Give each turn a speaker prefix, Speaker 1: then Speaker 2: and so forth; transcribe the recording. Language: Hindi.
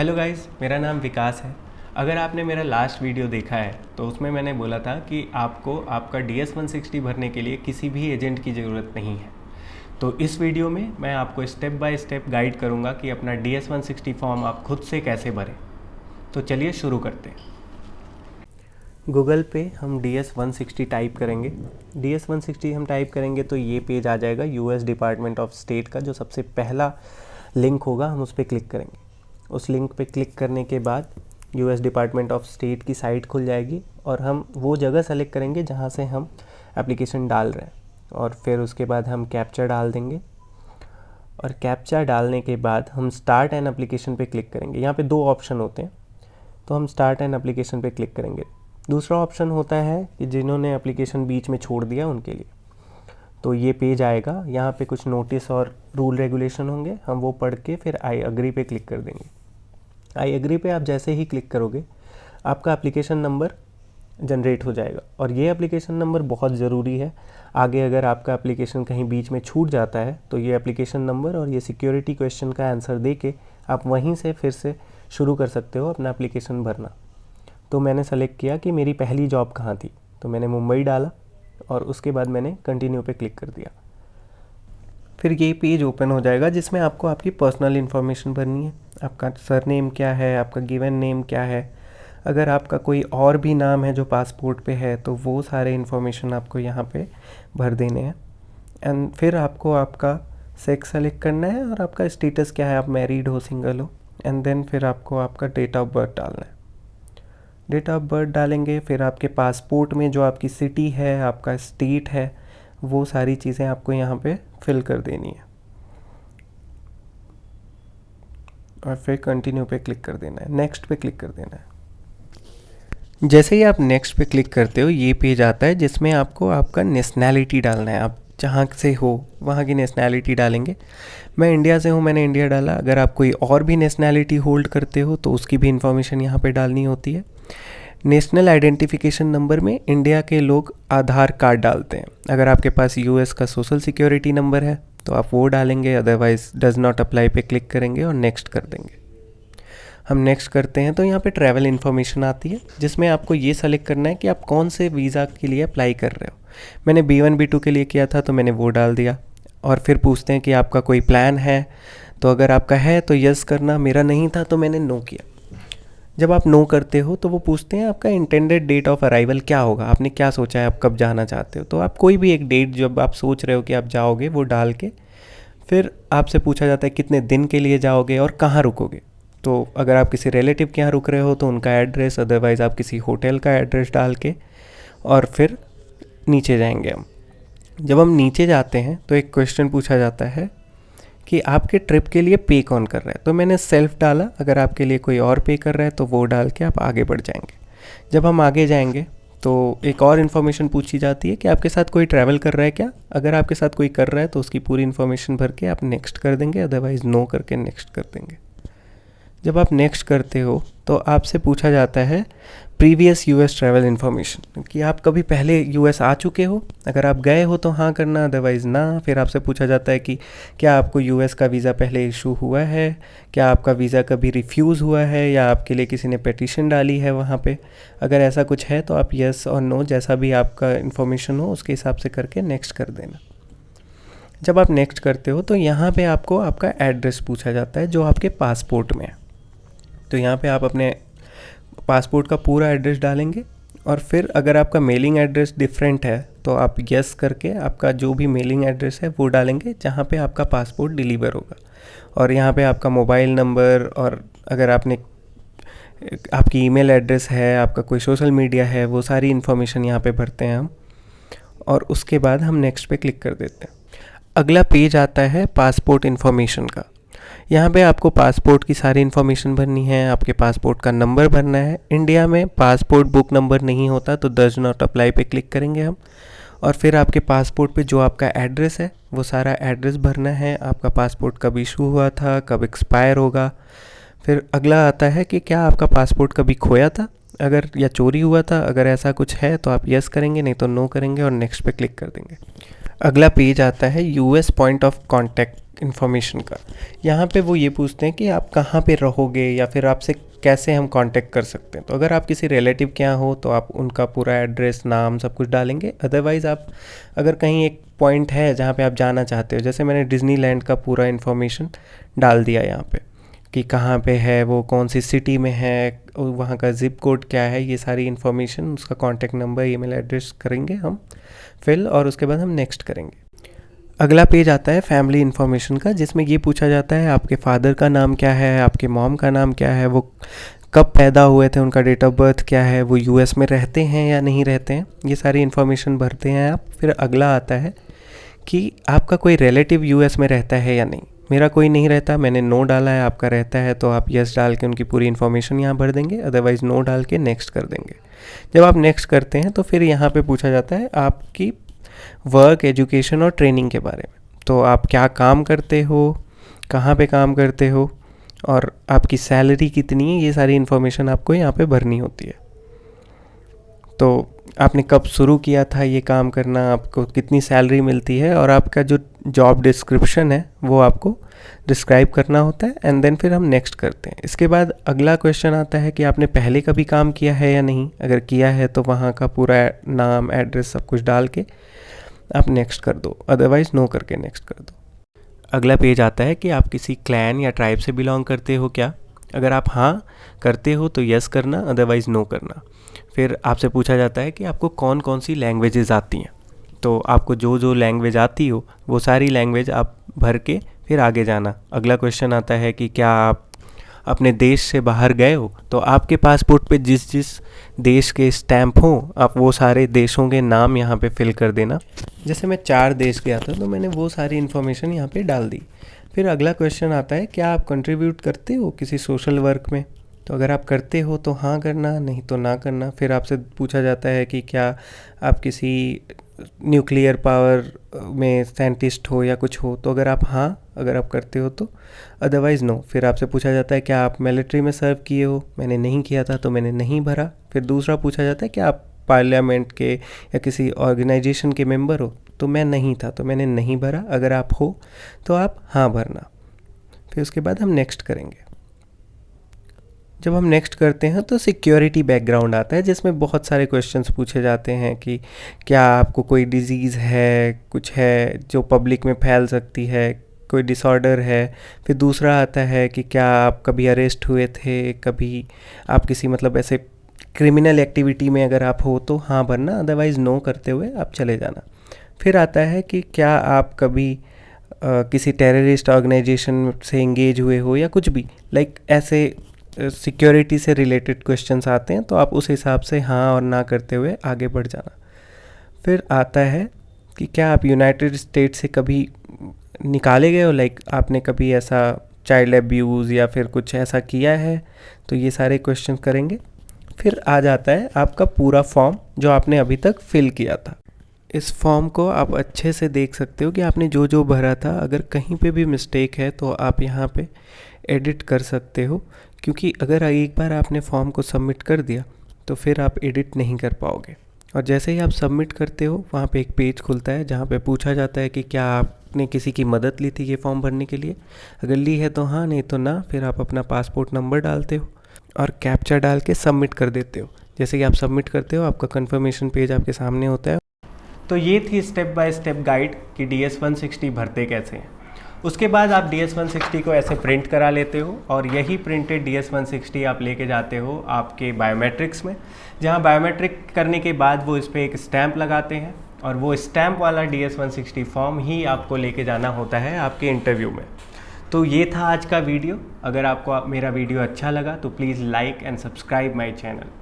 Speaker 1: हेलो गाइस, मेरा नाम विकास है। अगर आपने मेरा लास्ट वीडियो देखा है तो उसमें मैंने बोला था कि आपको आपका DS-160 भरने के लिए किसी भी एजेंट की ज़रूरत नहीं है। तो इस वीडियो में मैं आपको स्टेप बाय स्टेप गाइड करूँगा कि अपना DS-160 फॉर्म आप खुद से कैसे भरें। तो चलिए शुरू करते हैं। गूगल पे हम DS-160 टाइप करेंगे। DS-160 हम टाइप करेंगे तो ये पेज आ जाएगा US डिपार्टमेंट ऑफ स्टेट का। जो सबसे पहला लिंक होगा हम उस पर क्लिक करेंगे। उस लिंक पे क्लिक करने के बाद US डिपार्टमेंट ऑफ स्टेट की साइट खुल जाएगी और हम वो जगह सेलेक्ट करेंगे जहाँ से हम एप्लीकेशन डाल रहे हैं, और फिर उसके बाद हम कैप्चा डाल देंगे। और कैप्चा डालने के बाद हम स्टार्ट एन एप्लीकेशन पे क्लिक करेंगे। यहाँ पे दो ऑप्शन होते हैं, तो हम स्टार्ट एन एप्लीकेशन पे क्लिक करेंगे। दूसरा ऑप्शन होता है कि जिन्होंने एप्लीकेशन बीच में छोड़ दिया उनके लिए। तो ये पेज आएगा, यहाँ पे कुछ नोटिस और रूल रेगुलेशन होंगे, हम वो पढ़ के फिर आई अग्री पे क्लिक कर देंगे। आई एग्री पे आप जैसे ही क्लिक करोगे आपका एप्लीकेशन नंबर जनरेट हो जाएगा, और ये एप्लीकेशन नंबर बहुत ज़रूरी है। आगे अगर आपका एप्लीकेशन कहीं बीच में छूट जाता है तो ये एप्लीकेशन नंबर और ये सिक्योरिटी क्वेश्चन का आंसर दे के आप वहीं से फिर से शुरू कर सकते हो अपना एप्लीकेशन भरना। तो मैंने सेलेक्ट किया कि मेरी पहली जॉब कहाँ थी, तो मैंने मुंबई डाला और उसके बाद मैंने कंटिन्यू पे क्लिक कर दिया। फिर ये पेज ओपन हो जाएगा जिसमें आपको आपकी पर्सनल इन्फॉर्मेशन भरनी है। आपका सरनेम क्या है, आपका गिवन नेम क्या है, अगर आपका कोई और भी नाम है जो पासपोर्ट पे है तो वो सारे इन्फॉर्मेशन आपको यहाँ पे भर देने हैं। एंड फिर आपको आपका सेक्स सेलेक्ट करना है और आपका स्टेटस क्या है, आप मैरिड हो, सिंगल हो। एंड देन फिर आपको आपका डेट ऑफ बर्थ डालना है। डेट ऑफ बर्थ डालेंगे, फिर आपके पासपोर्ट में जो आपकी सिटी है, आपका स्टेट है, वो सारी चीज़ें आपको यहाँ पे फिल कर देनी है और फिर कंटिन्यू पे क्लिक कर देना है, नेक्स्ट पे क्लिक कर देना है। जैसे ही आप नेक्स्ट पे क्लिक करते हो ये पेज आता है जिसमें आपको आपका नेशनैलिटी डालना है। आप जहाँ से हो वहाँ की नेशनैलिटी डालेंगे। मैं इंडिया से हूँ, मैंने इंडिया डाला। अगर आप कोई और भी नेशनैलिटी होल्ड करते हो तो उसकी भी इन्फॉर्मेशन यहाँ पे डालनी होती है। नेशनल आइडेंटिफिकेशन नंबर में इंडिया के लोग आधार कार्ड डालते हैं। अगर आपके पास US का सोशल सिक्योरिटी नंबर है तो आप वो डालेंगे, अदरवाइज डज नॉट अप्लाई पे क्लिक करेंगे और नेक्स्ट कर देंगे। हम नेक्स्ट करते हैं तो यहाँ पे ट्रैवल इन्फॉर्मेशन आती है जिसमें आपको ये सेलेक्ट करना है कि आप कौन से वीज़ा के लिए अप्लाई कर रहे हो। मैंने B1 B2 के लिए किया था तो मैंने वो डाल दिया। और फिर पूछते हैं कि आपका कोई प्लान है, तो अगर आपका है तो यस करना, मेरा नहीं था तो मैंने नो किया। जब आप नो करते हो तो वो पूछते हैं आपका इंटेंडेड डेट ऑफ अराइवल क्या होगा, आपने क्या सोचा है, आप कब जाना चाहते हो। तो आप कोई भी एक डेट जब आप सोच रहे हो कि आप जाओगे वो डाल के फिर आपसे पूछा जाता है कितने दिन के लिए जाओगे और कहाँ रुकोगे। तो अगर आप किसी रिलेटिव के यहाँ रुक रहे हो तो उनका एड्रेस, अदरवाइज़ आप किसी होटल का एड्रेस डाल के और फिर नीचे जाएंगे हम। जब हम नीचे जाते हैं तो एक क्वेश्चन पूछा जाता है कि आपके ट्रिप के लिए पे कौन कर रहा है। तो मैंने सेल्फ डाला, अगर आपके लिए कोई और पे कर रहा है तो वो डाल के आप आगे बढ़ जाएंगे। जब हम आगे जाएंगे तो एक और इन्फॉर्मेशन पूछी जाती है कि आपके साथ कोई ट्रैवल कर रहा है क्या। अगर आपके साथ कोई कर रहा है तो उसकी पूरी इन्फॉर्मेशन भर के आप नेक्स्ट कर देंगे, अदरवाइज़ नो करके नेक्स्ट कर देंगे। जब आप नेक्स्ट करते हो तो आपसे पूछा जाता है प्रीवियस US ट्रैवल इन्फॉर्मेशन, कि आप कभी पहले US आ चुके हो। अगर आप गए हो तो हाँ करना, अदरवाइज़ ना। फिर आपसे पूछा जाता है कि क्या आपको US का वीज़ा पहले इशू हुआ है, क्या आपका वीज़ा कभी रिफ्यूज़ हुआ है, या आपके लिए किसी ने पिटीशन डाली है वहाँ पे। अगर ऐसा कुछ है तो आप यस और नो जैसा भी आपका इन्फॉर्मेशन हो उसके हिसाब से करके नेक्स्ट कर देना। जब आप नेक्स्ट करते हो तो यहाँ पे आपको आपका एड्रेस पूछा जाता है जो आपके पासपोर्ट में है। तो यहाँ पे आप अपने पासपोर्ट का पूरा एड्रेस डालेंगे, और फिर अगर आपका मेलिंग एड्रेस डिफरेंट है तो आप यस करके आपका जो भी मेलिंग एड्रेस है वो डालेंगे जहाँ पे आपका पासपोर्ट डिलीवर होगा। और यहाँ पे आपका मोबाइल नंबर, और अगर आपकी ईमेल एड्रेस है, आपका कोई सोशल मीडिया है, वो सारी इन्फॉर्मेशन यहाँ पे भरते हैं हम। और उसके बाद हम नेक्स्ट पे क्लिक कर देते हैं। अगला पेज आता है पासपोर्ट इन्फॉर्मेशन का। यहाँ पे आपको पासपोर्ट की सारी इन्फॉर्मेशन भरनी है, आपके पासपोर्ट का नंबर भरना है। इंडिया में पासपोर्ट बुक नंबर नहीं होता तो डज नॉट अप्लाई पे क्लिक करेंगे हम। और फिर आपके पासपोर्ट पे जो आपका एड्रेस है वो सारा एड्रेस भरना है। आपका पासपोर्ट कब इशू हुआ था, कब एक्सपायर होगा। फिर अगला आता है कि क्या आपका पासपोर्ट कभी खोया था अगर, या चोरी हुआ था। अगर ऐसा कुछ है तो आप यस करेंगे, नहीं तो नो करेंगे और नेक्स्ट पे क्लिक कर देंगे। अगला पेज आता है US point of contact information का। यहाँ पे वो ये पूछते हैं कि आप कहाँ पे रहोगे या फिर आपसे कैसे हम कांटेक्ट कर सकते हैं। तो अगर आप किसी रिलेटिव के यहाँ हो तो आप उनका पूरा एड्रेस, नाम, सब कुछ डालेंगे। अदरवाइज़ आप अगर कहीं एक पॉइंट है जहाँ पे आप जाना चाहते हो, जैसे मैंने डिज्नीलैंड का पूरा इन्फॉर्मेशन डाल दिया यहाँ पे कि कहाँ पे है वो, कौन सी सिटी में है, वहाँ का ज़िप कोड क्या है, ये सारी इन्फॉर्मेशन, उसका कॉन्टैक्ट नंबर, ईमेल एड्रेस करेंगे हम फिल, और उसके बाद हम नेक्स्ट करेंगे। अगला पेज आता है फैमिली इन्फॉर्मेशन का, जिसमें ये पूछा जाता है आपके फादर का नाम क्या है, आपके मॉम का नाम क्या है, वो कब पैदा हुए थे, उनका डेट ऑफ बर्थ क्या है, वो यूएस में रहते हैं या नहीं रहते हैं, ये सारी इन्फॉर्मेशन भरते हैं आप। फिर अगला आता है कि आपका कोई रिलेटिव यूएस में रहता है या नहीं। मेरा कोई नहीं रहता, मैंने नो डाला है, आपका रहता है तो आप यस डाल के उनकी पूरी इन्फॉर्मेशन यहाँ भर देंगे, अदरवाइज़ नो डाल के नेक्स्ट कर देंगे। जब आप नेक्स्ट करते हैं तो फिर यहाँ पे पूछा जाता है आपकी वर्क, एजुकेशन और ट्रेनिंग के बारे में। तो आप क्या काम करते हो, कहाँ पे काम करते हो, और आपकी सैलरी कितनी है, ये सारी इन्फॉर्मेशन आपको यहाँ पे भरनी होती है। तो आपने कब शुरू किया था ये काम करना, आपको कितनी सैलरी मिलती है, और आपका जो जॉब डिस्क्रिप्शन है वो आपको डिस्क्राइब करना होता है। एंड देन फिर हम नेक्स्ट करते हैं। इसके बाद अगला क्वेश्चन आता है कि आपने पहले कभी काम किया है या नहीं। अगर किया है तो वहाँ का पूरा नाम, एड्रेस, सब कुछ डाल के आप नेक्स्ट कर दो, अदरवाइज़ नो करके नेक्स्ट कर दो। अगला पेज आता है कि आप किसी क्लैन या ट्राइब से बिलोंग करते हो क्या। अगर आप हाँ करते हो तो यस करना, अदरवाइज़ नो करना। फिर आपसे पूछा जाता है कि आपको कौन कौन सी लैंग्वेजेस आती हैं। तो आपको जो जो लैंग्वेज आती हो वो सारी लैंग्वेज आप भर के फिर आगे जाना। अगला क्वेश्चन आता है कि क्या आप अपने देश से बाहर गए हो, तो आपके पासपोर्ट पे जिस जिस देश के स्टैंप हो आप वो सारे देशों के नाम यहाँ पे फिल कर देना। जैसे मैं 4 देश गया था तो मैंने वो सारी इन्फॉर्मेशन यहाँ पे डाल दी। फिर अगला क्वेश्चन आता है क्या आप कंट्रीब्यूट करते हो किसी सोशल वर्क में। तो अगर आप करते हो तो हाँ करना, नहीं तो ना करना। फिर आपसे पूछा जाता है कि क्या आप किसी न्यूक्लियर पावर में साइंटिस्ट हो या कुछ हो। तो अगर आप हाँ अगर आप करते हो तो, अदरवाइज़ नो। फिर आपसे पूछा जाता है क्या आप मिलिट्री में सर्व किए हो। मैंने नहीं किया था तो मैंने नहीं भरा। फिर दूसरा पूछा जाता है कि आप पार्लियामेंट के या किसी ऑर्गेनाइजेशन के मेंबर हो। तो मैं नहीं था तो मैंने नहीं भरा। अगर आप हो तो आप हाँ भरना। फिर उसके बाद हम नेक्स्ट करेंगे। जब हम नेक्स्ट करते हैं तो सिक्योरिटी बैकग्राउंड आता है, जिसमें बहुत सारे क्वेश्चंस पूछे जाते हैं कि क्या आपको कोई डिजीज़ है, कुछ है जो पब्लिक में फैल सकती है, कोई डिसऑर्डर है। फिर दूसरा आता है कि क्या आप कभी अरेस्ट हुए थे, कभी आप किसी मतलब ऐसे क्रिमिनल एक्टिविटी में अगर आप हो तो हाँ भरना, अदरवाइज़ नो करते हुए आप चले जाना। फिर आता है कि क्या आप कभी किसी टेररिस्ट ऑर्गेनाइजेशन से इंगेज हुए हो या कुछ भी, लाइक ऐसे सिक्योरिटी से रिलेटेड क्वेश्चंस आते हैं। तो आप उस हिसाब से हाँ और ना करते हुए आगे बढ़ जाना। फिर आता है कि क्या आप यूनाइटेड स्टेट से कभी निकाले गए हो, लाइक आपने कभी ऐसा चाइल्ड अब्यूज़ या फिर कुछ ऐसा किया है। तो ये सारे क्वेश्चन करेंगे। फिर आ जाता है आपका पूरा फॉर्म जो आपने अभी तक फिल किया था। इस फॉर्म को आप अच्छे से देख सकते हो कि आपने जो जो भरा था। अगर कहीं पे भी मिस्टेक है तो आप यहाँ पे एडिट कर सकते हो, क्योंकि अगर एक बार आपने फॉर्म को सबमिट कर दिया तो फिर आप एडिट नहीं कर पाओगे। और जैसे ही आप सबमिट करते हो वहाँ पे एक पेज खुलता है जहाँ पे पूछा जाता है कि क्या आपने किसी की मदद ली थी ये फॉर्म भरने के लिए। अगर ली है तो हाँ, नहीं तो ना। फिर आप अपना पासपोर्ट नंबर डालते हो और कैप्चा डाल के सबमिट कर देते हो। जैसे कि आप सबमिट करते हो आपका कन्फर्मेशन पेज आपके सामने होता है। तो ये थी स्टेप बाय स्टेप गाइड कि DS-160 भरते कैसे हैं। उसके बाद आप DS-160 को ऐसे प्रिंट करा लेते हो और यही प्रिंटेड DS-160 आप लेके जाते हो आपके बायोमेट्रिक्स में, जहां बायोमेट्रिक करने के बाद वो इस पर एक स्टैंप लगाते हैं और वो स्टैंप वाला DS-160 फॉर्म ही आपको लेके जाना होता है आपके इंटरव्यू में। तो ये था आज का वीडियो। अगर आपको मेरा वीडियो अच्छा लगा तो please like and subscribe my channel.